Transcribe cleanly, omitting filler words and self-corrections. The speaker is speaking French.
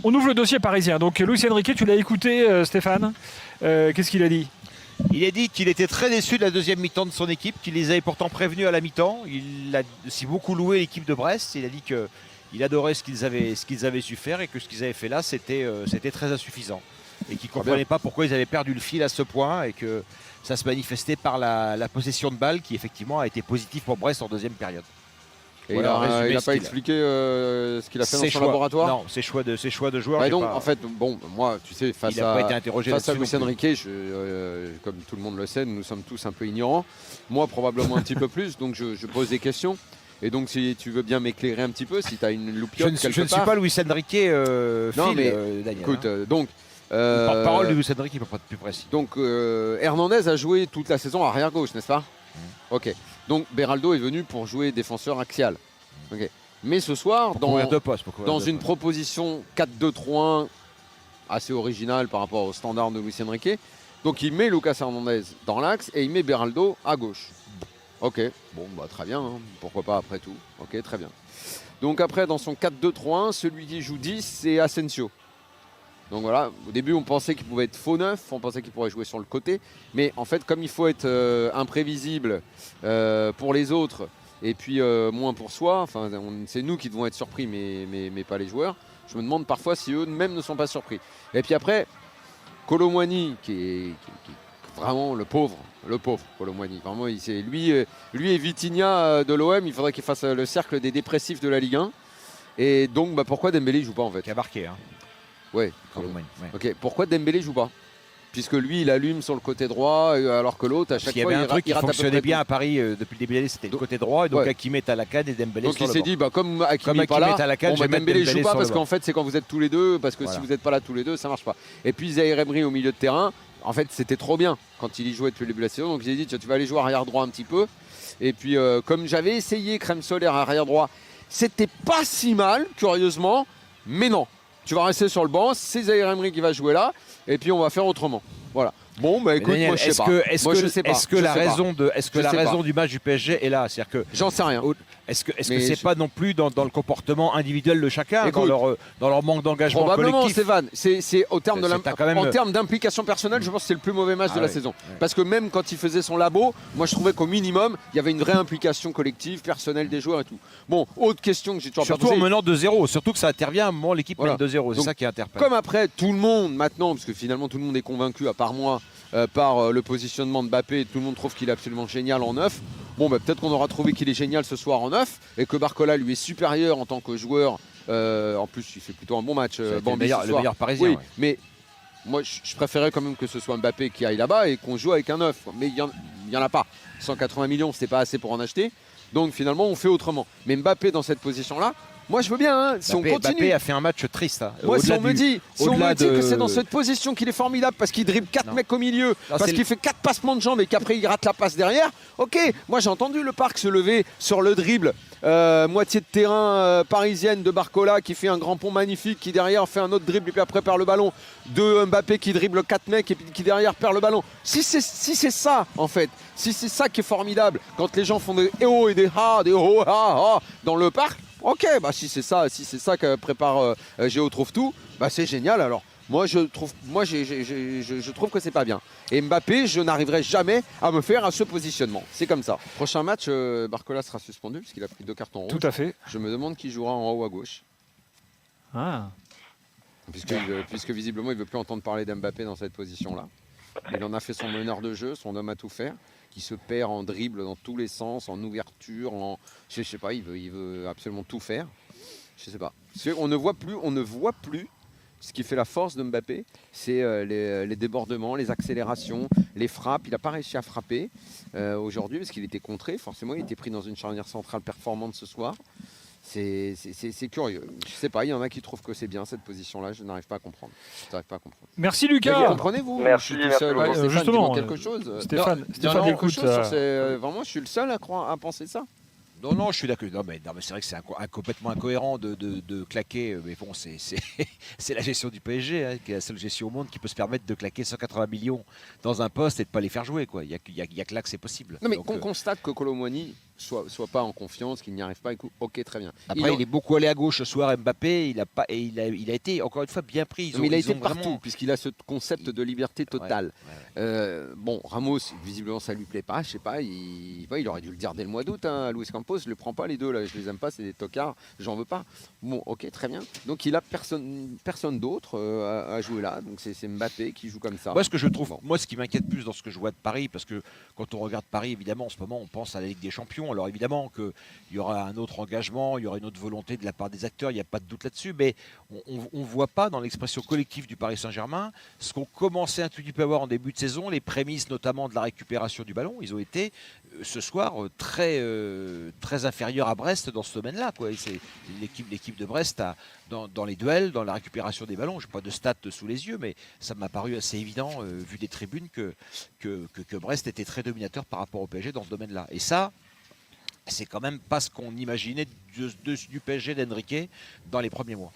On ouvre le dossier parisien. Donc Luis Enrique, tu l'as écouté, Stéphane. Qu'est-ce qu'il a dit ? Il a dit qu'il était très déçu de la deuxième mi-temps de son équipe, qu'il les avait pourtant prévenus à la mi-temps. Il a aussi beaucoup loué l'équipe de Brest. Il a dit qu'il adorait ce qu'ils avaient su faire et que ce qu'ils avaient fait là, c'était très insuffisant. Et qu'il ne comprenait pas pourquoi ils avaient perdu le fil à ce point et que ça se manifestait par la possession de balle qui effectivement a été positive pour Brest en deuxième période. Et voilà, il n'a pas expliqué ce qu'il a fait dans son laboratoire. Non, ses choix de joueurs. Bah donc, en fait, bon, moi, tu sais, face à Luis Enrique, comme tout le monde le sait, nous sommes tous un peu ignorants. Moi, probablement un petit peu plus, donc je pose des questions. Et donc, si tu veux bien m'éclairer un petit peu, si tu as une loupiote quelque part. Je ne suis pas Luis Enrique, non, mais Daniel. Écoute, donc. Porte-parole de Luis Enrique, il peut pas être plus précis. Donc, Hernandez a joué toute la saison arrière gauche, n'est-ce pas ? Ok. Donc Beraldo est venu pour jouer défenseur axial. Okay. Mais ce soir, dans une proposition 4-2-3-1 assez originale par rapport au standard de Luis Enrique, donc il met Lucas Hernandez dans l'axe et il met Beraldo à gauche. Ok, bon, bah, très bien, hein. Pourquoi pas après tout. Ok, très bien. Donc après, dans son 4-2-3-1, celui qui joue 10, c'est Asensio. Donc voilà, au début on pensait qu'il pouvait être faux neuf, on pensait qu'il pourrait jouer sur le côté, mais en fait comme il faut être imprévisible pour les autres et puis moins pour soi, enfin c'est nous qui devons être surpris mais pas les joueurs, je me demande parfois si eux-mêmes ne sont pas surpris. Et puis après, Kolo Muani qui est vraiment le pauvre Kolo Muani, vraiment lui et Vitinha de l'OM, il faudrait qu'il fasse le cercle des dépressifs de la Ligue 1, et donc bah, pourquoi Dembélé ne joue pas en fait ? Qui a marqué, hein. Ouais. Ok. Pourquoi Dembélé joue pas ? Puisque lui, il allume sur le côté droit, alors que l'autre, à chaque fois, il y avait un truc qui fonctionnait bien à Paris depuis le début de l'année, c'était le côté droit. Et donc Hakimi est à la canne et Dembélé sur le banc. Donc il s'est dit, comme Hakimi n'est pas là, Dembélé joue pas parce qu'en fait, c'est quand vous êtes tous les deux, parce que si vous n'êtes pas là tous les deux, ça marche pas. Et puis Zahir Emery au milieu de terrain, en fait, c'était trop bien quand il y jouait depuis le début de la saison. Donc j'ai dit, tu vas aller jouer arrière droit un petit peu. Et puis, comme j'avais essayé Crème Solaire arrière droit, c'était pas si mal, curieusement, mais non. Tu vas rester sur le banc, c'est Zahir Emery qui va jouer là, et puis on va faire autrement. Voilà. Bon, bah écoute, Daniel, moi je sais pas. Est-ce que la raison du match du PSG est là ? C'est-à-dire que j'en sais rien. Est-ce que c'est pas non plus dans le comportement individuel de chacun, écoute, dans leur manque d'engagement collectif ? Probablement, Stéphane. C'est en termes d'implication personnelle, je pense que c'est le plus mauvais match de la saison. Ouais. Parce que même quand il faisait son labo, moi je trouvais qu'au minimum, il y avait une vraie implication collective, personnelle des joueurs et tout. Bon, autre question que j'ai toujours surtout en menant 2-0, surtout que ça intervient à un moment l'équipe mène 2-0, c'est ça qui interpelle. Comme après, tout le monde maintenant, parce que finalement tout le monde est convaincu à part moi, par le positionnement de Mbappé, tout le monde trouve qu'il est absolument génial en neuf. Bon, bah, peut-être qu'on aura trouvé qu'il est génial ce soir en neuf et que Barcola lui est supérieur en tant que joueur. En plus, il fait plutôt un bon match. Le meilleur parisien. Oui, mais moi, je préférais quand même que ce soit Mbappé qui aille là-bas et qu'on joue avec un neuf. Mais il n'y en a pas. 180 millions, c'était pas assez pour en acheter. Donc finalement, on fait autrement. Mais Mbappé dans cette position-là, moi je veux bien, hein, si on continue. Mbappé a fait un match triste. Hein. Moi, si on me dit que c'est dans cette position qu'il est formidable parce qu'il dribble 4 mecs au milieu, parce qu'il fait 4 passements de jambes et qu'après il rate la passe derrière, ok, moi j'ai entendu le Parc se lever sur le dribble, moitié de terrain parisienne de Barcola qui fait un grand pont magnifique, qui derrière fait un autre dribble et puis après perd le ballon, de Mbappé qui dribble 4 mecs et puis qui derrière perd le ballon. Si c'est ça en fait, si c'est ça qui est formidable, quand les gens font des oh et des ha, des oh ha ha dans le Parc, ok, bah si c'est ça que prépare Géo trouve tout, bah c'est génial alors. Moi je trouve que c'est pas bien. Et Mbappé, je n'arriverai jamais à me faire à ce positionnement. C'est comme ça. Prochain match, Barcola sera suspendu parce qu'il a pris 2 cartons rouges. Tout à fait. Je me demande qui jouera en haut à gauche. Ah. Puisque visiblement il ne veut plus entendre parler d'Mbappé dans cette position-là. Il en a fait son meneur de jeu, son homme à tout faire, qui se perd en dribble dans tous les sens, en ouverture, je sais pas, il veut absolument tout faire. Je sais pas. On ne voit plus ce qui fait la force de Mbappé, c'est les débordements, les accélérations, les frappes. Il n'a pas réussi à frapper aujourd'hui parce qu'il était contré. Forcément, il était pris dans une charnière centrale performante ce soir. C'est curieux. Je sais pas, il y en a qui trouvent que c'est bien cette position-là. Je n'arrive pas à comprendre. Merci Lucas. Comprenez-vous ? Merci. Justement, quelque chose. Stéphane, écoute. Vraiment, je suis le seul à penser ça. Non, je suis d'accord. Non, mais c'est vrai que c'est complètement incohérent de claquer. Mais bon, c'est la gestion du PSG, hein, qui est la seule gestion au monde qui peut se permettre de claquer 180 millions dans un poste et de ne pas les faire jouer. Quoi. Il y a que là que c'est possible. Non, mais donc, on constate que Kolo Muani soit pas en confiance, qu'il n'y arrive pas. Ok, très bien. Après, il est beaucoup allé à gauche ce soir, Mbappé. Il a été, encore une fois, bien pris. Il a été partout, puisqu'il a ce concept de liberté totale. Bon, Ramos, visiblement, ça lui plaît pas. Je sais pas, il aurait dû le dire dès le mois d'août. Luis Campos, je le prends pas les deux, là. Je les aime pas, c'est des tocards. J'en veux pas. Bon, ok, très bien. Donc, il a personne d'autre à jouer là. Donc, c'est Mbappé qui joue comme ça. Moi, ce qui m'inquiète plus dans ce que je vois de Paris, parce que quand on regarde Paris, évidemment, en ce moment, on pense à la Ligue des Champions. Alors, évidemment, qu'il y aura un autre engagement, il y aura une autre volonté de la part des acteurs, il n'y a pas de doute là-dessus. Mais on ne voit pas dans l'expression collective du Paris Saint-Germain ce qu'on commençait un tout petit peu à voir en début de saison, les prémices notamment de la récupération du ballon. Ils ont été ce soir très inférieurs à Brest dans ce domaine-là. C'est l'équipe de Brest dans les duels, dans la récupération des ballons. Je n'ai pas de stats sous les yeux, mais ça m'a paru assez évident, vu des tribunes, que Brest était très dominateur par rapport au PSG dans ce domaine-là. Et ça, c'est quand même pas ce qu'on imaginait du PSG d'Enrique dans les premiers mois.